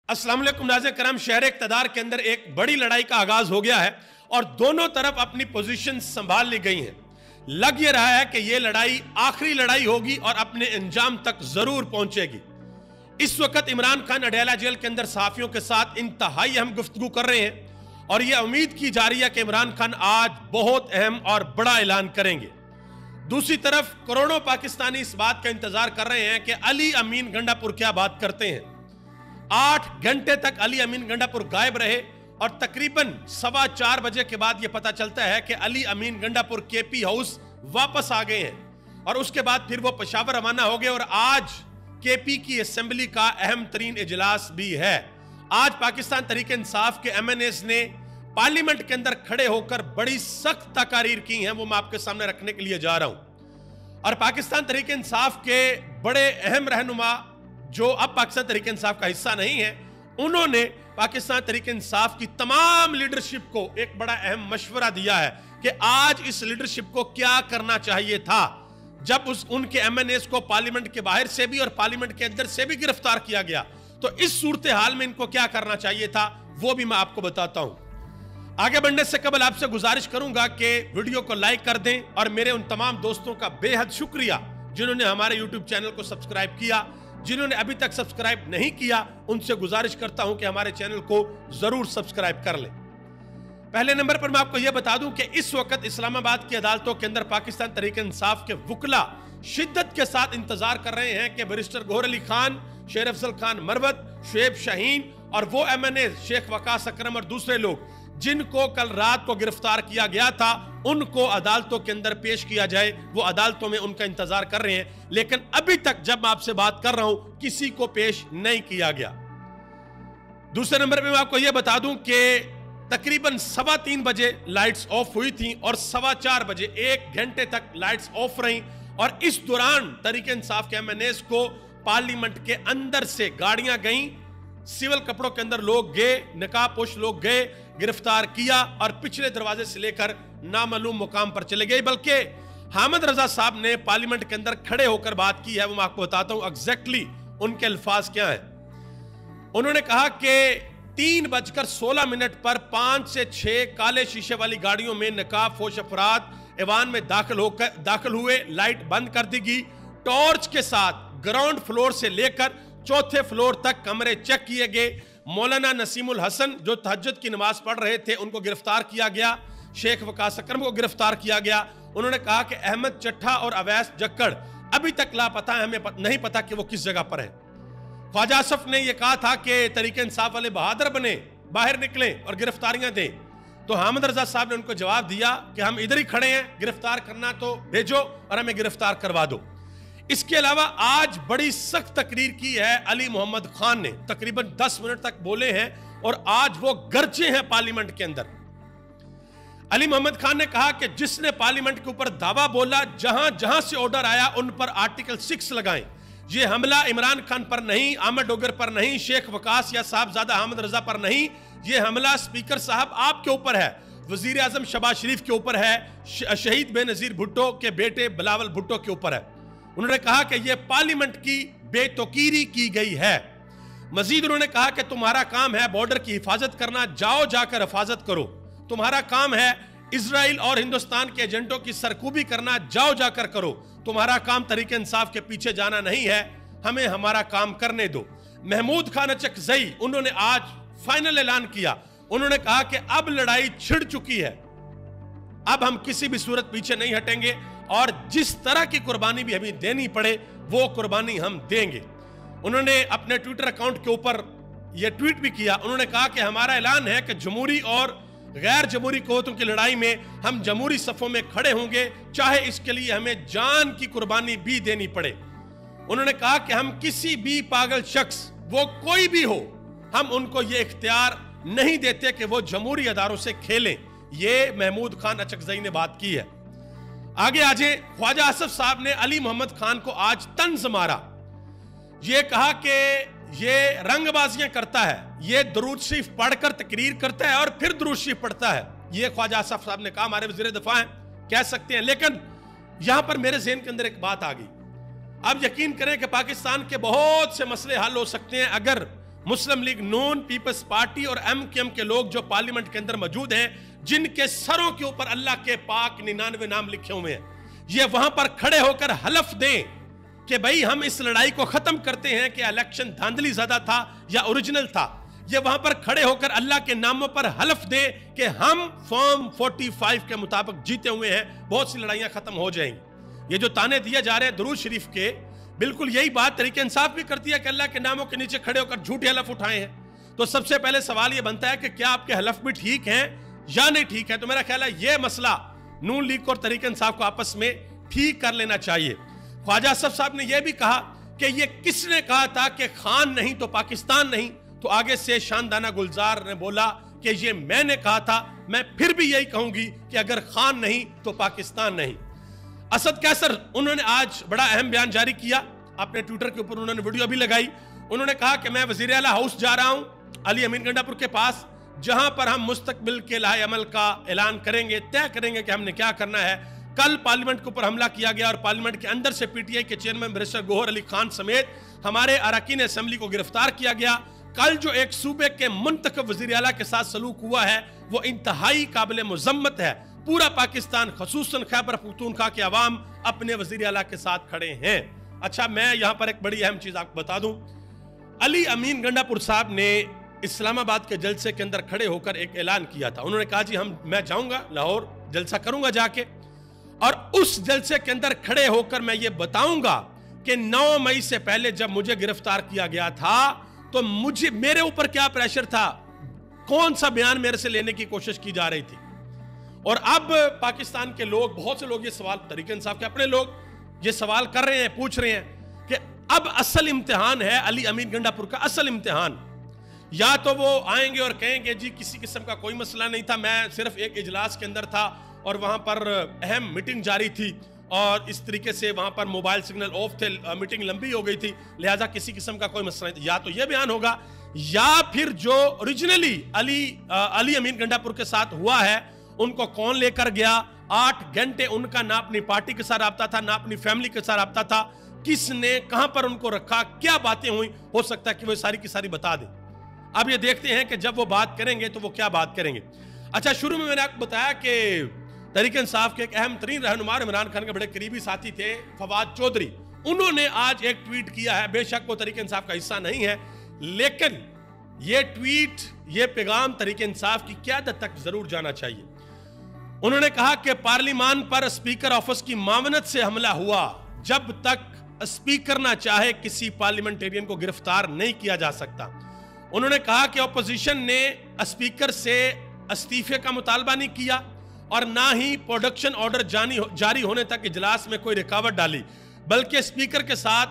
अस्सलाम वालेकुम नाज़रीन करम, शहर इक़्तिदार के अंदर एक बड़ी लड़ाई का आगाज हो गया है और दोनों तरफ अपनी पोजीशन संभाल ली गई हैं। लग ये रहा है कि ये लड़ाई आखिरी लड़ाई होगी और अपने अंजाम तक जरूर पहुंचेगी। इस वक्त इमरान खान अडयाला जेल के अंदर सहाफियों के साथ इंतहाई अहम गुफ्तगू कर रहे हैं और यह उम्मीद की जा रही है कि इमरान खान आज बहुत अहम और बड़ा ऐलान करेंगे। दूसरी तरफ करोड़ों पाकिस्तानी इस बात का इंतजार कर रहे हैं कि अली अमीन गंडापुर क्या बात करते हैं। 8 घंटे तक अली अमीन गंडापुर गायब रहे और तकरीबन 4:15 बजे के बाद यह पता चलता है कि अली अमीन गंडापुर केपी हाउस वापस आ गए हैं और उसके बाद फिर वो पेशावर रवाना हो गए और आज केपी की असेंबली का अहम तरीन इजलास भी है। आज पाकिस्तान तहरीक इंसाफ के MNAs ने पार्लियामेंट के अंदर खड़े होकर बड़ी सख्त तकारीर की हैं, वो मैं आपके सामने रखने के लिए जा रहा हूं। और पाकिस्तान तहरीक इंसाफ के बड़े अहम रहनुमा जो अब पाकिस्तान तहरीक इंसाफ का हिस्सा नहीं है, उन्होंने पाकिस्तान तहरीक इंसाफ की तमाम लीडरशिप को एक बड़ा अहम मशवरा दिया है कि आज इस लीडरशिप को क्या करना चाहिए था जब उनके MNAs को पार्लियामेंट के बाहर से भी और पार्लियामेंट के अंदर से भी गिरफ्तार किया गया। तो इस सूरत हाल में इनको क्या करना चाहिए था वो भी मैं आपको बताता हूं। आगे बढ़ने से कबल आपसे गुजारिश करूंगा कि वीडियो को लाइक कर दें और मेरे उन तमाम दोस्तों का बेहद शुक्रिया जिन्होंने हमारे यूट्यूब चैनल को सब्सक्राइब किया। जिन्होंने अभी तक सब्सक्राइब नहीं किया उनसे गुजारिश करता हूं कि हमारे चैनल को जरूर सब्सक्राइब कर लें। पहले नंबर पर मैं आपको यह बता दूं कि इस वक्त इस्लामाबाद की अदालतों के अंदर पाकिस्तान तहरीक इंसाफ के वुकला शिद्दत के साथ इंतजार कर रहे हैं कि बैरिस्टर गौहर अली खान, शेर अफजल खान मरवत, शुएब शाहीन और वो MNA शेख वकास अकरम और दूसरे लोग जिनको कल रात को गिरफ्तार किया गया था उनको अदालतों के अंदर पेश किया जाए। वो अदालतों में उनका इंतजार कर रहे हैं, लेकिन अभी तक जब मैं आपसे बात कर रहा हूं किसी को पेश नहीं किया गया। दूसरे नंबर पे मैं आपको यह बता दूं कि तकरीबन 3:15 बजे लाइट्स ऑफ हुई थी और 4:15 बजे 1 घंटे तक लाइट्स ऑफ रही और इस दौरान तहरीक इंसाफ के MNAs को पार्लियामेंट के अंदर से गाड़ियां गईं, सिविल कपड़ों के अंदर लोग गए, नकाबपोश लोग गए, गिरफ्तार किया और पिछले दरवाजे से लेकर नामालूम मुकाम पर चले गए। बल्कि हामिद रजा साहब ने पार्लियामेंट के अंदर खड़े होकर बात की है, वो मैं आपको बताता हूं एग्जैक्टली उनके अल्फाज क्या हैं। उन्होंने कहा कि 3:16 पर 5 से 6 काले शीशे वाली गाड़ियों में नकाबपोश अफराद ऐवान में दाखिल हुए, लाइट बंद कर दी गई, टॉर्च के साथ ग्राउंड फ्लोर से लेकर 4थे फ्लोर तक कमरे चेक किए गए। मौलाना नसीमुल हसन जो तहज्जुद की नमाज पढ़ रहे थे उनको गिरफ्तार किया गया, शेख वकास अकरम को गिरफ्तार किया गया। उन्होंने कहा कि अहमद चट्ठा और अवैस जक्कड़ अभी तक लापता है, हमें नहीं पता कि वो किस जगह पर है। ख्वाजा आसफ ने यह कहा था कि तहरीक इंसाफ वाले बहादुर बने, बाहर निकले और गिरफ्तारियां दें। तो हामिद रजा साहब ने उनको जवाब दिया कि हम इधर ही खड़े हैं, गिरफ्तार करना तो भेजो और हमें गिरफ्तार करवा दो। इसके अलावा आज बड़ी सख्त तकरीर की है अली मोहम्मद खान ने, तकरीबन 10 मिनट तक बोले हैं और आज वो गरजे हैं पार्लियामेंट के अंदर। अली मोहम्मद खान ने कहा कि जिसने पार्लियामेंट के ऊपर दावा बोला जहां जहां से ऑर्डर आया उन पर आर्टिकल 6 लगाएं। ये हमला इमरान खान पर नहीं, अहमद डोगर पर नहीं, शेख वकास या साहबजादा हामिद रजा पर नहीं, ये हमला स्पीकर साहब आपके ऊपर है, वजीर आजम शहबाज शरीफ के ऊपर है, शहीद बेनजीर भुट्टो के बेटे बिलावल भुट्टो के ऊपर है। उन्होंने कहा कि यह पार्लियामेंट की बेतौकीरी की गई है। मजीद उन्होंने कहा कि तुम्हारा काम है बॉर्डर की हिफाजत करना, जाओ जाकर हिफाजत करो। तुम्हारा काम है इजराइल और हिंदुस्तान के एजेंटों की सरकूबी करना, जाओ जाकर करो। तुम्हारा काम तहरीक इंसाफ के पीछे जाना नहीं है, हमें हमारा काम करने दो। महमूद खान अचकजई उन्होंने आज फाइनल ऐलान किया। उन्होंने कहा कि अब लड़ाई छिड़ चुकी है, अब हम किसी भी सूरत पीछे नहीं हटेंगे और जिस तरह की कुर्बानी भी हमें देनी पड़े वो कुर्बानी हम देंगे। उन्होंने अपने ट्विटर अकाउंट के ऊपर यह ट्वीट भी किया। उन्होंने कहा कि हमारा ऐलान है कि जमहूरी और गैर जमहूरी क़ुव्वतों की लड़ाई में हम जमहूरी सफ़ों में खड़े होंगे, चाहे इसके लिए हमें जान की कुर्बानी भी देनी पड़े। उन्होंने कहा कि हम किसी भी पागल शख्स, वो कोई भी हो, हम उनको ये इख्तियार नहीं देते कि वो जमहूरी अदारों से खेलें। ये महमूद खान अचकजई ने बात की है। आगे आजे ख्वाजा आसफ साहब ने अली मोहम्मद खान को आज तंज मारा। ये कहा कि ये रंगबाजियां करता है, ये दुरूद शरीफ पढ़कर तकरीर करता है और फिर दुरूद शरीफ पढ़ता है। ये ख्वाजा आसफ साहब ने कहा, हमारे वज़ीर दफ़ा हैं, कह सकते हैं। लेकिन यहां पर मेरे ज़हन के अंदर एक बात आ गई। अब यकीन करें कि पाकिस्तान के बहुत से मसले हल हो सकते हैं अगर मुस्लिम लीग नून, पीपल्स पार्टी और MKM के लोग जो पार्लियामेंट के अंदर मौजूद हैं, जिनके सरों के ऊपर अल्लाह के पाक 99 नाम लिखे हुए हैं, ये वहां पर खड़े होकर हलफ दें कि भाई हम इस लड़ाई को खत्म करते हैं कि इलेक्शन धांधली ज़्यादा था या ओरिजिनल था। ये वहां पर खड़े होकर अल्लाह के नामों पर हलफ दें कि हम फॉर्म 45 के मुताबिक जीते हुए हैं, बहुत सी लड़ाइयां खत्म हो जाएंगी। ये जो ताने दिए जा रहे हैं दुरूद शरीफ के, बिल्कुल यही बात तरीके इंसाफ भी करती है कि अल्लाह के नामों के नीचे खड़े होकर झूठे हलफ उठाए हैं। तो सबसे पहले सवाल ये बनता है कि क्या आपके हलफ भी ठीक हैं या नहीं ठीक है। तो मेरा ख्याल है ये मसला नून लीग और तरीके इंसाफ को आपस में ठीक कर लेना चाहिए। ख्वाजा असफ साहब ने यह भी कहा कि ये किसने कहा था कि खान नहीं तो पाकिस्तान नहीं। तो आगे से शानदाना गुलजार ने बोला कि ये मैंने कहा था, मैं फिर भी यही कहूंगी कि अगर खान नहीं तो पाकिस्तान नहीं। असद कैसर उन्होंने आज बड़ा अहम बयान जारी किया, अपने ट्विटर के ऊपर उन्होंने वीडियो भी लगाई। उन्होंने कहा कि मैं वजीर आला हाउस जा रहा हूं अली अमीन गंडापुर के पास, जहां पर हम मुस्तकबिल के लाहे अमल का ऐलान करेंगे, तय करेंगे कि हमने क्या करना है। कल पार्लियामेंट के ऊपर हमला किया गया और पार्लियामेंट के अंदर से PTI के चेयरमैन बैरिस्टर गौहर अली खान समेत हमारे अरकान असेंबली को गिरफ्तार किया गया। कल जो एक सूबे के मुंतखब वजीर आला के साथ सलूक हुआ है वो इंतहाई काबिल मुजम्मत है। पूरा पाकिस्तान खसूसन खैबर पख्तूनख्वा के अवाम अपने वजीर आला के साथ खड़े हैं। अच्छा, मैं यहां पर एक बड़ी अहम चीज आपको बता दूं, अली अमीन गंडापुर साहब ने इस्लामाबाद के जलसे के अंदर खड़े होकर एक ऐलान किया था। उन्होंने कहा जी मैं जाऊंगा लाहौर, जलसा करूंगा जाके, और उस जलसे के अंदर खड़े होकर मैं ये बताऊंगा कि 9 मई से पहले जब मुझे गिरफ्तार किया गया था तो मेरे ऊपर क्या प्रेशर था, कौन सा बयान मेरे से लेने की कोशिश की जा रही थी। और अब पाकिस्तान के लोग, बहुत से लोग ये सवाल, तरीके इंसाफ के अपने लोग ये सवाल कर रहे हैं, पूछ रहे हैं कि अब असल इम्तिहान है अली अमीन गंडापुर का असल इम्तिहान। या तो वो आएंगे और कहेंगे जी किसी किस्म का कोई मसला नहीं था, मैं सिर्फ एक इजलास के अंदर था और वहां पर अहम मीटिंग जारी थी और इस तरीके से वहां पर मोबाइल सिग्नल ऑफ थे, मीटिंग लंबी हो गई थी, लिहाजा किसी किस्म का कोई मसला नहीं। या तो ये बयान होगा, या फिर जो ओरिजिनली अली अमीन गंडापुर के साथ हुआ है उनको कौन लेकर गया, 8 घंटे उनका ना अपनी पार्टी के साथ रब्ता था ना अपनी फैमिली के साथ रब्ता था, किसने कहां पर उनको रखा, क्या बातें हुई, हो सकता है कि वो सारी की सारी बता दे। अब ये देखते हैं कि जब वो बात करेंगे तो वो क्या बात करेंगे। अच्छा, शुरू में मैंने आपको बताया कि तहरीक इंसाफ के एक अहम तरीन रहनुमा इमरान खान के बड़े करीबी साथी थे फवाद चौधरी, उन्होंने आज एक ट्वीट किया है। बेशक वो तहरीक इंसाफ का हिस्सा नहीं है, लेकिन ये ट्वीट, ये पैगाम तहरीक इंसाफ की क़यादत तक जरूर जाना चाहिए। उन्होंने कहा कि पार्लियामान पर स्पीकर ऑफिस की मामनत से हमला हुआ, जब तक स्पीकर ना चाहे किसी पार्लियामेंटेरियन को गिरफ्तार नहीं किया जा सकता। उन्होंने कहा कि अपोजिशन ने स्पीकर से इस्तीफे का मुतालबा नहीं किया और ना ही प्रोडक्शन ऑर्डर जारी होने तक इजलास में कोई रुकावट डाली, बल्कि स्पीकर के साथ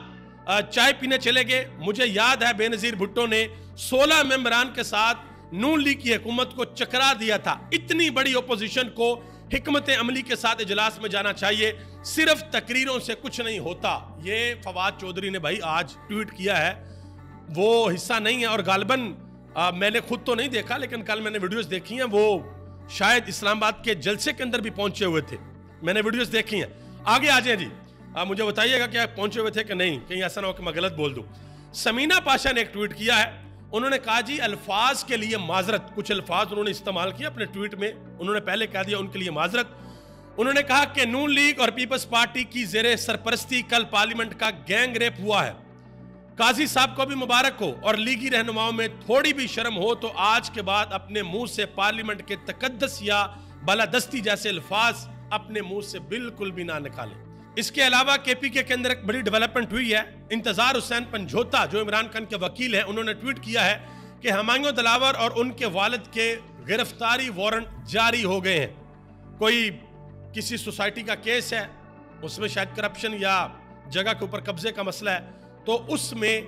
चाय पीने चले गए। मुझे याद है बेनजीर भुट्टो ने 16 मेंबरान के साथ नून लीग की हुकूमत को चकरा दिया था। इतनी बड़ी अपोजिशन को हिकमत अमली के साथ इजलास में जाना चाहिए, सिर्फ तकरीरों से कुछ नहीं होता। ये फवाद चौधरी ने भाई आज ट्वीट किया है, वो हिस्सा नहीं है और गालिबन मैंने खुद तो नहीं देखा, लेकिन कल मैंने वीडियोस देखी हैं, वो शायद इस्लामाबाद के जलसे के अंदर भी पहुंचे हुए थे, मैंने वीडियोस देखी हैं। आगे आ जाए जी, मुझे बताइएगा कि आप पहुंचे हुए थे कि नहीं, कहीं ऐसा ना हो कि मैं गलत बोल दूं। समीना पाशा ने एक ट्वीट किया है, उन्होंने कहा जी अल्फाज के लिए माजरत, कुछ अल्फाज उन्होंने इस्तेमाल किया अपने ट्वीट में, उन्होंने पहले कह दिया उनके लिए माजरत। उन्होंने कहा कि नून लीग और पीपल्स पार्टी की जेरे सरपरस्ती कल पार्लियामेंट का गैंग रेप हुआ है। काजी साहब को भी मुबारक हो, और लीगी रहनुमाओं में थोड़ी भी शर्म हो तो आज के बाद अपने मुंह से पार्लियामेंट के तकद्दस या बालादस्ती जैसे अल्फाज अपने मुंह से बिल्कुल भी ना निकालें। इसके अलावा KPK के अंदर एक बड़ी डेवलपमेंट हुई है। इंतजार हुसैन पंजोता जो इमरान खान के वकील हैं, उन्होंने ट्वीट किया है कि हुमायूं दिलावर और उनके वालिद के गिरफ्तारी वारंट जारी हो गए हैं। कोई किसी सोसाइटी का केस है, उसमें शायद करप्शन या जगह के ऊपर कब्जे का मसला है, तो उसमें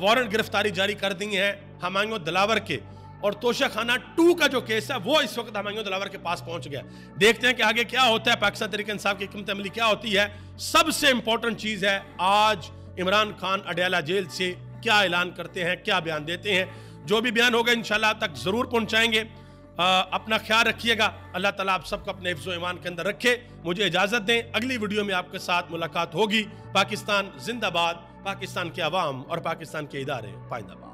वारंट गिरफ्तारी जारी कर दी है हुमायूं दिलावर के। और तोशा खाना 2 का जो केस है वो इस वक्त हुमायूं दिलावर के पास पहुंच गया। देखते हैं कि आगे क्या होता है, पाकिस्तान तहरीक इंसाफ की हिकमत अमली क्या होती है। सबसे इंपॉर्टेंट चीज है आज इमरान खान अडयाला जेल से क्या ऐलान करते हैं, क्या बयान देते हैं। जो भी बयान होगा इंशाल्लाह तक जरूर पहुंचाएंगे। अपना ख्याल रखिएगा, अल्लाह ताला आप सबको अपने हिफ्ज़ व ईमान के अंदर रखे। मुझे इजाजत दें, अगली वीडियो में आपके साथ मुलाकात होगी। पाकिस्तान जिंदाबाद, पाकिस्तान के अवाम और पाकिस्तान के इदारे पाइंदाबाद।